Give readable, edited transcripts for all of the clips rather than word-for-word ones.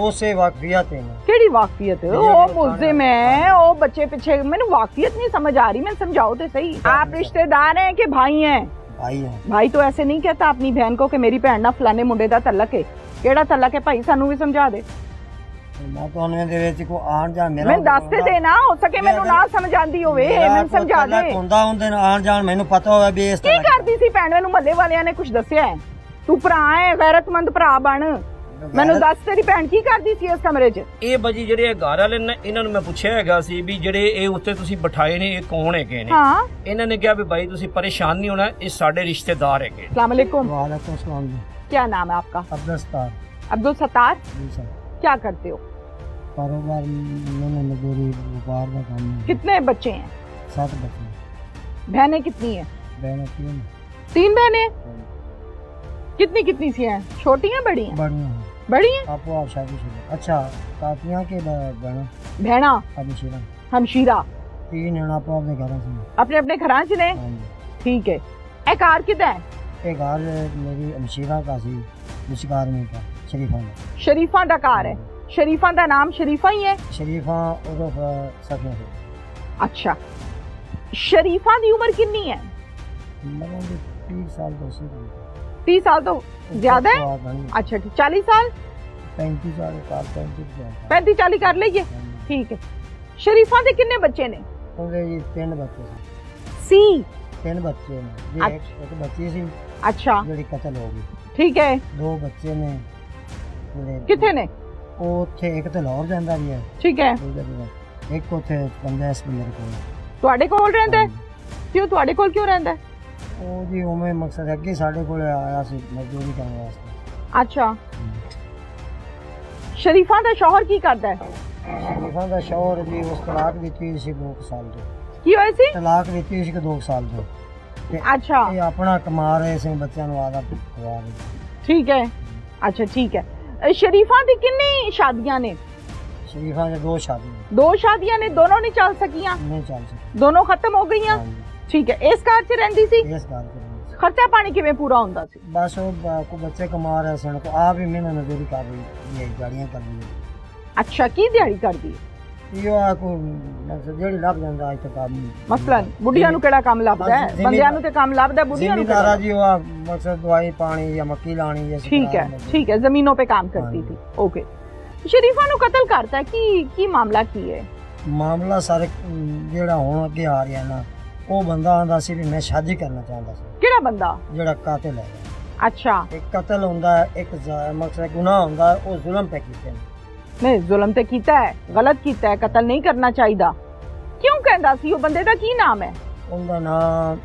ਉਸੇ ਵਾਕਫੀਅਤ ਹੈ ਕਿਹੜੀ ਵਾਕਫੀਅਤ ਉਹ ਮੁਲਜ਼ਮ है ਉਹ ਬੱਚੇ ਪਿੱਛੇ ਮੈਨੂੰ ਵਾਕਫੀਅਤ नहीं समझ आ रही मैं समझाओ तो सही आप रिश्तेदार हैं कि भाई हैं भाई तो ऐसे नहीं कहता अपनी बहन को कि मेरी भैन ना फलाने मुंडे दा तलक है केड़ा तलक है भाई सानू भी समझा दे मैं तो उन्हें दे ਵਿੱਚ ਕੋ ਆਣ ਜਾਣ ਮੇਰਾ मैं दस ते देना हो सके मैनू ना समझ आंदी होवे मैं समझा दे ਹੁੰਦਾ ਹੁੰਦੇ ਨੇ ਆਣ ਜਾਣ ਮੈਨੂੰ ਪਤਾ ਹੋਵੇ ਵੀ ਇਸ ਤਰ੍ਹਾਂ ਕੀ ਕਰਦੀ ਸੀ ਭੈਣ ਮੈਨੂੰ ਮੱਲੇ ਵਾਲਿਆਂ ਨੇ ਕੁਝ ਦੱਸਿਆ ਹੈ ਤੂੰ ਭਰਾ ਹੈ ਗੈਰਤਮੰਦ ਭਰਾ ਬਣ ਮੈਨੂੰ ਦੱਸ ਤੇਰੀ ਭੈਣ ਕੀ ਕਰਦੀ ਸੀ ਇਸ ਕਮਰੇ 'ਚ ਇਹ ਬਾਜੀ ਜਿਹੜੇ ਘਰ ਵਾਲੇ ਨੇ ਇਹਨਾਂ ਨੂੰ ਮੈਂ ਪੁੱਛਿਆ ਹੈਗਾ ਸੀ ਵੀ ਜਿਹੜੇ ਇਹ ਉੱਤੇ ਤੁਸੀਂ ਬਿਠਾਏ ਨੇ ਇਹ ਕੌਣ ਹੈਗੇ ਨੇ ਹਾਂ ਇਹਨਾਂ ਨੇ ਕਿਹਾ ਵੀ ਭਾਈ ਤੁਸੀਂ ਪਰੇਸ਼ਾਨ ਨਹੀਂ ਹੋਣਾ ਇਹ ਸਾਡੇ ਰਿਸ਼ਤੇਦਾਰ ਹੈਗੇ अस्सलाम वालेकुम वालेकुम अस्सलाम जी क्या नाम है आपका अब्दुल सत्तार अब्दुल सत्तार जी सर क्या करते हो कारोबार मैंने मजदूरी व्यापार का काम है कितने बच्चे हैं 7 बच्चे बहनें कितनी है बहनें 3 3 बहनें कितनी कितनी सी हैं छोटी हैं बड़ी हैं बढ़िया हैं बड़ी हैं आपको आप शादी शुदा अच्छा कातियां के बहना बहना अब शिरा हमशीरा 3 हैं आप अपने घर से अपने अपने घरां च ने ठीक है ए कार किदा है एक घर मेरी हमशीरा का सी रिश्तेदार में का शरीफा दा कार है शरीफा दा नाम शरीफा ही है शरीफा उर्फ सफिया से अच्छा शरीफा दी उम्र कितनी है मतलब 30 साल तो 30 साल तो ज्यादा है अच्छा ठीक 40 साल 35 साल 35 40 कर लीजिए ठीक है शरीफा दे कितने बच्चे ने उनके जी 3 बच्चे सी सी 3 बच्चे ने एक बच्ची सी अच्छा ਜਿਹੜੀ ਕਤਲ ਹੋ ਗਈ ठीक है 2 ਬੱਚੇ ਨੇ ਕਿੱਥੇ ਨੇ ਉਹ ਉੱਥੇ ਇੱਕ ਤੇ ਲਾਹੌਰ ਜਾਂਦਾ ਵੀ ਹੈ ਠੀਕ ਹੈ ਇੱਕ ਉੱਥੇ ਬੰਦਾ ਇਸ ਬੰਦੇ ਕੋਲ ਤੁਹਾਡੇ ਕੋਲ ਰਹਿੰਦਾ ਹੈ ਕਿਉਂ ਤੁਹਾਡੇ ਕੋਲ ਕਿਉਂ ਰਹਿੰਦਾ ਹੈ ਉਹ ਜੀ ਉਵੇਂ ਮਕਸਦ ਹੈ ਕਿ ਸਾਡੇ ਕੋਲ ਆਇਆ ਸੀ ਮਜ਼ਦੂਰੀ ਕਰਨ ਵਾਸਤੇ ਅੱਛਾ ਸ਼ਰੀਫਾ ਦਾ ਸ਼ੌਹਰ ਕੀ ਕਰਦਾ ਹੈ ਸ਼ਰੀਫਾ ਦਾ ਸ਼ੌਹਰ ਜੀ ਉਸ ਤਲਾਕ ਦਿੱਤੀ ਸੀ 2 ਸਾਲ ਤੋਂ ਕੀ ਹੋਇਆ ਸੀ ਤਲਾਕ ਦਿੱਤੀ ਸੀ 2 ਸਾਲ ਤੋਂ अच्छा ये अपना कमा रहे से बच्चों को आधा खवा रहे ठीक है अच्छा ठीक है शरीफा दी कितनी शादियां ने शरीफा के 2 शादियां 2 शादियां ने दोनों नहीं चल सकियां नहीं चल सकी दोनों खत्म हो गईयां ठीक है इस घर च रहंदी सी इस घर के खर्चा पानी किवें पूरा हुंदा सी बस वो को बच्चे कमा रहे सन को आप ही मेहनत मजदूरी कर रही ये गाड़ियां कर रही है अच्छा की दिहाड़ी करदी है यो को मतलब जेड़ी लग जांदा है तो काम मसलन बुढ़िया नु केड़ा काम लभदा है बंदियां नु ते काम लभदा बुढ़िया नु जिम्मेदारा जी वो मकसद दवाई पानी या मक्की लानी या ठीक है जमीनों पे काम करती थी ओके शरीफा नु कत्ल करता है की मामला की है मामला सारे जेड़ा हुन अगे आ रहा ना वो बंदा आंदा सी भी मैं शादी करना चाहता सी केड़ा बंदा जेड़ा कातिल है अच्छा एक कत्ल हुंदा है एक मकसद गुनाह हुंदा है वो जुल्म पे कीते नहीं जुल्म ते कीता है गलत कीता है कत्ल नहीं करना चाहिए क्यों कहंदा सी वो बंदे दा की नाम है उनका नाम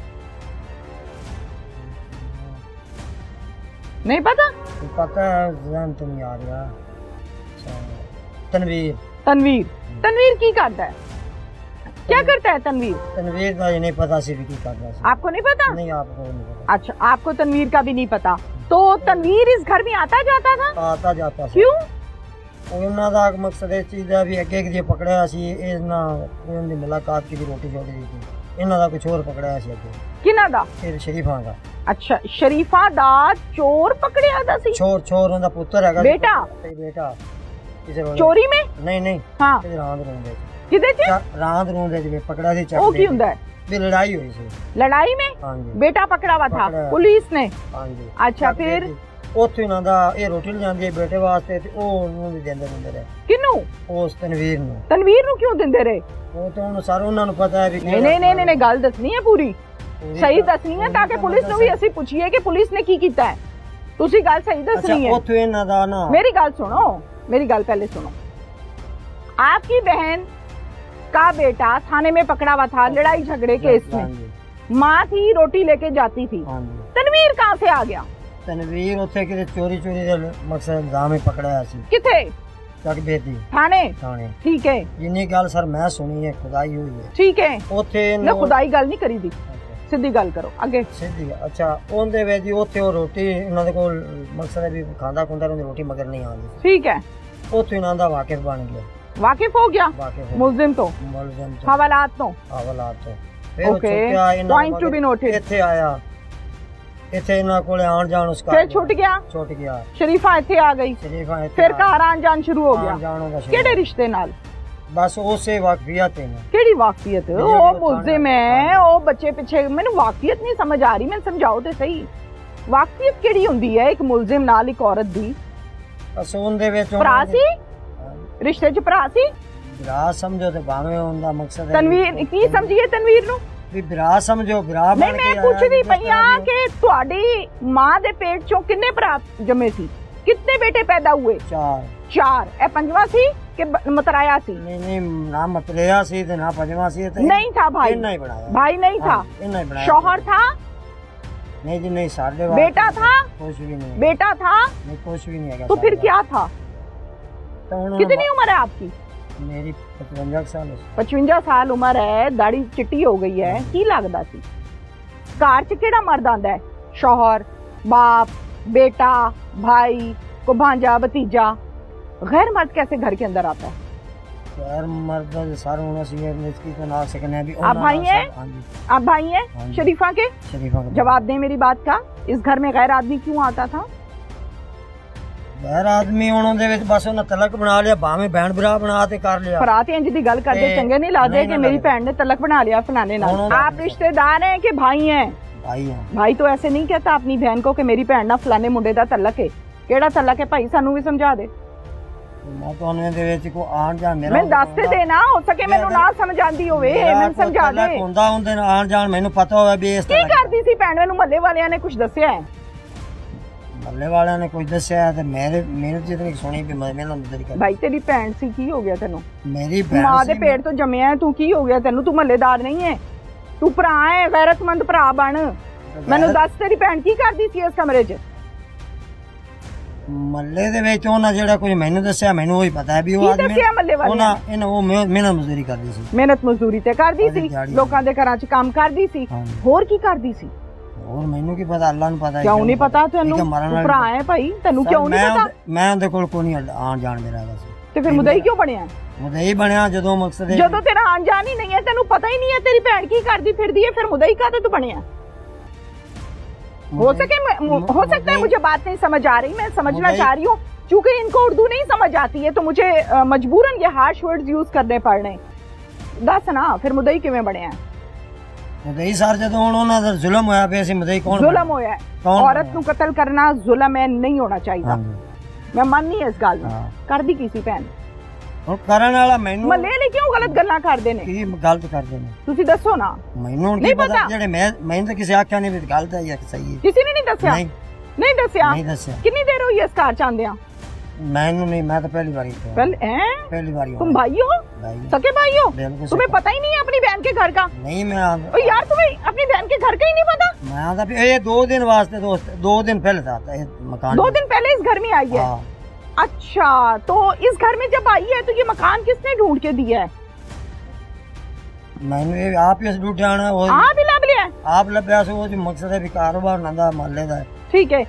नहीं पता है ज़हन तो नहीं आ रहा तनवीर तनवीर की करता है क्या करता है तनवीर का ये नहीं पता सी भी की करता है आपको नहीं पता नहीं आपको नहीं पता अच्छा आपको तनवीर का भी नहीं पता तो तनवीर इस घर में आता जाता था आता जाता क्यों ਉਹਨਾਂ ਦਾ ਮਕਸਦ ਇਹ ਚੀਜ਼ ਦਾ ਵੀ ਅੱਗੇ ਜੇ ਪਕੜਿਆ ਸੀ ਇਹਨਾਂ ਉਹਨਾਂ ਦੀ ਮੁਲਾਕਾਤ ਕੀ ਰੋਟੀ ਛੋੜੀ ਦਿੱਤੀ ਇਹਨਾਂ ਦਾ ਕੁਝ ਹੋਰ ਪਕੜਿਆ ਸੀ ਅੱਗੇ ਕਿਹਨਾਂ ਦਾ ਫਿਰ ਸ਼ਰੀਫਾਂ ਦਾ ਅੱਛਾ ਸ਼ਰੀਫਾਂ ਦਾ ਚੋਰ ਪਕੜਿਆ ਦਾ ਸੀ ਚੋਰ ਉਹਦਾ ਪੁੱਤਰ ਹੈਗਾ ਬੇਟਾ ਕਿਸੇ ਚੋਰੀ में ਨਹੀਂ ਹਾਂ ਰਾਂਦ ਰੋਂਦੇ ਕਿਹਦੇ ਚ ਰਾਂਦ ਰੋਂਦੇ ਜਿਵੇਂ ਪਕੜਿਆ ਸੀ ਚੱਕ ਉਹ ਕੀ ਹੁੰਦਾ ਹੈ ਵੀ ਲੜਾਈ ਹੋਈ ਸੀ लड़ाई में ਹਾਂਜੀ बेटा पकड़ा हुआ था पुलिस ने ਹਾਂਜੀ अच्छा फिर ਉੱਥੇ ਉਹਨਾਂ ਦਾ ਇਹ ਰੋਟੀ ਲਿਆਂਦੀ ਹੈ ਬੇਟੇ ਵਾਸਤੇ ਤੇ ਉਹ ਉਹਨੂੰ ਵੀ ਦਿੰਦੇ ਰਹੇ ਕਿਨੂੰ ਉਸ ਤਨਵੀਰ ਨੂੰ ਕਿਉਂ ਦਿੰਦੇ ਰਹੇ ਉਹ ਤਾਂ ਉਹਨੂੰ ਸਾਰਾ ਉਹਨਾਂ ਨੂੰ ਪਤਾ ਹੈ ਵੀ ਨਹੀਂ ਗੱਲ ਦੱਸਣੀ ਹੈ ਪੂਰੀ ਸਹੀ ਦੱਸਣੀ ਹੈ ਤਾਂ ਕਿ ਪੁਲਿਸ ਨੂੰ ਵੀ ਅਸੀਂ ਪੁੱਛੀਏ ਕਿ ਪੁਲਿਸ ਨੇ ਕੀ ਕੀਤਾ ਹੈ ਤੁਸੀਂ ਗੱਲ ਸਹੀ ਦੱਸਣੀ है ਉੱਥੇ ਇਹਨਾਂ ਦਾ ਨਾ मेरी गल पहले सुनो आपकी बहन का बेटा थाने में पकड़ा हुआ था लड़ाई झगड़े केस में माँ थी रोटी लेके जाती थी तनवीर कहाँ से आ गया तनवीर ਉੱਥੇ ਕਿਤੇ ਚੋਰੀ ਦੇ ਮਕਸਦ ਇਲਜ਼ਾਮ ਹੀ ਪਕੜਿਆ ਸੀ किथे ਚੱਕ ਬੇਦੀ थाने ठीक है ਜਿੰਨੀ ਗੱਲ ਸਰ ਮੈਂ ਸੁਣੀ ਹੈ ਖੁਦਾਈ ਹੋਈ ਹੈ ठीक है ਉੱਥੇ ਨਾ ਖੁਦਾਈ ਗੱਲ ਨਹੀਂ ਕਰੀ ਦੀ ਸਿੱਧੀ ਗੱਲ ਕਰੋ ਅੱਗੇ ਸਿੱਧੀ ਅੱਛਾ ਉਹਦੇ ਵਿੱਚ ਜੀ ਉੱਥੇ ਉਹ ਰੋਟੀ ਉਹਨਾਂ ਦੇ ਕੋਲ ਮਕਸਦ ਹੈ ਵੀ ਖਾਂਦਾ ਖੁੰਦਾ ਉਹਦੀ ਰੋਟੀ ਮਗਰ ਨਹੀਂ ਆਉਂਦੀ ठीक है ਉੱਥੇ ਇਹਨਾਂ ਦਾ ਵਾਕਿਫ ਬਣ ਗਿਆ वाकिफ हो गया मुल्जिम तो हवालात तो फिर okay point to be noted ਇੱਥੇ ਆਇਆ ਇੱਥੇ ਇਹਨਾਂ ਕੋਲੇ ਆਣ ਜਾਣ ਉਸ ਫਿਰ ਛੁੱਟ ਗਿਆ ਛੁੱਟ ਗਿਆ ਸ਼ਰੀਫਾ ਇੱਥੇ ਆ ਗਈ ਸ਼ਰੀਫਾਂ ਇੱਥੇ ਫਿਰ ਘਰ ਆਣ ਜਾਣ ਸ਼ੁਰੂ ਹੋ ਗਿਆ ਆਉਣ ਜਾਣ ਉਹਦਾ ਸ਼ੁਰੂ ਕਿਹੜੇ ਰਿਸ਼ਤੇ ਨਾਲ ਬਸ ਉਸੇ ਵਾਕਫੀਅਤ ਨੇ ਕਿਹੜੀ ਵਾਕਫੀਅਤ ਉਹ ਮੁਲਜ਼ਮ ਹੈ ਉਹ ਬੱਚੇ ਪਿੱਛੇ ਮੈਨੂੰ ਵਾਕਫੀਅਤ ਨਹੀਂ ਸਮਝ ਆ ਰਹੀ ਮੈਨੂੰ ਸਮਝਾਓ ਤੇ ਸਹੀ ਵਾਕਫੀਅਤ ਕਿਹੜੀ ਹੁੰਦੀ ਹੈ ਇੱਕ ਮੁਲਜ਼ਮ ਨਾਲ ਇੱਕ ਔਰਤ ਦੀ ਬਸ ਉਹਦੇ ਵਿੱਚ ਭਰਾ ਸੀ ਰਿਸ਼ਤੇ 'ਚ ਭਰਾ ਸੀ ਵਿਰਾਹ ਸਮਝੋ ਤੇ ਭਾਵੇਂ ਉਹਦਾ ਮਕਸਦ ਹੈ ਤਨਵੀਰ ਕੀ ਸਮਝੀਏ ਤਨਵੀਰ ਨੂੰ ਵੀ ਵਿਰਾਹ ਸਮਝੋ ਵਿਰਾਹ ਨਹੀਂ ਬਣ ਮੈਂ ਕੇ ਪੁੱਛਦੀ ਪਈ ਆ ਕਿ ਤੁਹਾਡੀ ਮਾਂ ਦੇ ਪੇਟ 'ਚੋਂ ਕਿੰਨੇ ਭਰਾ ਜੰਮੇ ਸੀ ਕਿੰਨੇ ਬੇਟੇ ਪੈਦਾ हुए ਚਾਰ ਇਹ ਪੰਜਵਾਂ ਸੀ ਕਿ ਮਤਰਾਇਆ ਸੀ नहीं ना मतलिया सी ते ना पंजवा सी ते नहीं था भाई इन्ना ही बनाया भाई नहीं था इन्ना ही बनाया शौहर था नहीं जी नहीं साढ़े बेटा था कुछ भी नहीं बेटा था नहीं कुछ भी नहीं है तो फिर क्या था तो कितनी उम्र है आपकी मेरी 55 साल 55 साल उम्र है दाढ़ी चिट्टी हो गई है की लगदा सी घर च केड़ा मर्द आंदा है शौहर बाप बेटा भाई को भांजा भतीजा गैर मर्द कैसे घर के अंदर आता है यार मर्द सारे होना चाहिए इसकी तो ना सकने भी आप भाई हैं आप भाई हैं शरीफा के शरीफा का जवाब दें मेरी बात का इस घर में गैर आदमी क्यों आता था गैर आदमी होने दे विच बस उन्हें तलक बना लिया भावे बहन भरा बना ते कर लिया फरात इंज दी गल करदे चंगे नहीं लगदे कि मेरी बहन ने तलक बना लिया फलाने नाल आप रिश्तेदार हैं कि भाई हैं भाई हैं भाई तो ऐसे नहीं कहता अपनी बहन को कि मेरी बहन ना फलाने मुंडे दा तलक है केड़ा तलक है भाई सानू भी समझा दे मैं तो उन्हें दे विच को आन जान मेरा मैं दस ते देना हो सके मैनू ना समझ आंदी होवे मैं समझा दे हुंदा उनदे आन जान मैनू पता होवे भी इस की करदी सी भैन मैनू महल्ले वालियां ने कुछ दस्सिया है महल्ले वालियां ने कुछ दस्सिया है ते मेरे जितनी सुनी भी मैं अंदर कर भाई तेरी भैन सी की हो गया तेनू मेरी बहन मां दे पेट तो जम्मिया है तू की हो गया तेनू तू महल्लेदार नहीं है तू भरा है गैरतमंद भरा बन मैनू दस तेरी भैन की करदी सी इस कमरे च ਮੱਲੇ ਦੇ ਵਿੱਚ ਉਹਨਾਂ ਜਿਹੜਾ ਕੁਝ ਮੈਨੂੰ ਦੱਸਿਆ ਮੈਨੂੰ ਉਹੀ ਪਤਾ ਹੈ ਵੀ ਉਹ ਕੀ ਆਦਮੀ ਦੱਸਿਆ ਮਹੱਲੇ ਵਾਲਿਆਂ ਉਹਨਾਂ ਇਹਨਾਂ ਉਹ ਮਿਹਨਤ ਮਜ਼ਦੂਰੀ ਕਰਦੀ ਸੀ ਮਿਹਨਤ ਮਜ਼ਦੂਰੀ ਤੇ ਕਰਦੀ ਸੀ ਲੋਕਾਂ ਦੇ ਘਰਾਂ 'ਚ ਕੰਮ ਕਰਦੀ ਸੀ ਹੋਰ ਕੀ ਕਰਦੀ ਸੀ ਹੋਰ ਮੈਨੂੰ ਕੀ ਪਤਾ ਅੱਲਾ ਨੂੰ ਪਤਾ ਕਿਉਂ ਨਹੀਂ ਪਤਾ ਤੈਨੂੰ ਤੂੰ ਭਰਾ ਹੈ ਭਾਈ ਤੈਨੂੰ ਕਿਉਂ ਨਹੀਂ ਪਤਾ ਮੈਂ ਉਹਦੇ ਕੋਲ ਕੋਈ ਨਹੀਂ ਆਣ ਜਾਣ ਮੇਰਾ ਬਸ ਤੇ ਫਿਰ ਮੁਦਈ ਕਿਉਂ ਬਣਿਆ ਮੁਦਈ ਬਣਿਆ ਜਦੋਂ ਮਕਸਦ ਜਦੋਂ ਤੇਰਾ ਆਣ ਜਾਣ ਹੀ ਨਹੀਂ ਹੈ ਤੈਨੂੰ ਪਤਾ ਹੀ ਨਹੀਂ ਹੈ ਤੇਰੀ ਭੈਣ ਕੀ ਕਰਦੀ ਫਿਰਦੀ ਹੈ ਫਿਰ ਮੁਦਈ ਕਾਹਤੇ ਤੂੰ ਬਣਿਆ हो सकता है मुझे बात नहीं समझ आ रही मैं समझना चाह रही हूँ क्योंकि इनको उर्दू नहीं समझ आती है तो मुझे मजबूरन ये हार्श वर्ड्स यूज करने पड़ रहे हैं दस ना फिर मुदई किवें बने मुदई सर ਜਦੋਂ ਹੁਣ ਉਹਨਾਂ ਦਾ ਜ਼ੁਲਮ ਹੋਇਆ ਪਿਆ ਸੀ ਮੁਦਈ ਕੌਣ ਜ਼ੁਲਮ ਹੋਇਆ ਹੈ ਔਰਤ ਨੂੰ ਕਤਲ ਕਰਨਾ ਜ਼ੁਲਮ ਹੈ ਨਹੀਂ ਹੋਣਾ ਚਾਹੀਦਾ ਮੈਂ ਮੰਨਨੀ ਇਸ ਗੱਲ ਨੂੰ ਕਰਦੀ ਕਿਸੇ ਭੈਣ ਹੁਣ ਕਰਨ ਵਾਲਾ ਮੈਨੂੰ ਮੱਲੇ ਨੇ ਕਿਉਂ ਗਲਤ ਗੱਲਾਂ ਕਰਦੇ ਨੇ ਕੀ ਗਲਤ ਕਰਦੇ ਨੇ ਤੁਸੀਂ ਦੱਸੋ ਨਾ ਮੈਨੂੰ ਨਹੀਂ ਪਤਾ ਜਿਹੜੇ ਮੈਂ ਤਾਂ ਕਿਸੇ ਆਖਿਆ ਨਹੀਂ ਵੀ ਗਲਤ ਹੈ ਜਾਂ ਸਹੀ ਹੈ ਕਿਸੇ ਨੇ ਨਹੀਂ ਦੱਸਿਆ ਨਹੀਂ ਦੱਸਿਆ ਕਿੰਨੀ ਦੇਰ ਹੋਈ ਇਸ ਘਰ ਚ ਆਂਦਿਆਂ मैंने नहीं मैं तो पहली बार पहली बार तुम भाई हो सके भाई हो तुम्हें पता ही नहीं है अपनी बहन के घर का नहीं मैं यार तुम्हें अपनी बहन के घर का ही नहीं पता मैं आता ये 2 दिन वास्ते दोस्त 2 दिन पहले था मकान 2 दिन पहले इस घर में आई है अच्छा तो इस घर में जब आई है तो ये मकान किसने ढूंढ के दिया है मैंने आप इस ढूंढे आना आप ही लब लिया आप लभ्या वो जो मकसद है भी कारोबार नंदा मोहल्ले का ठीक है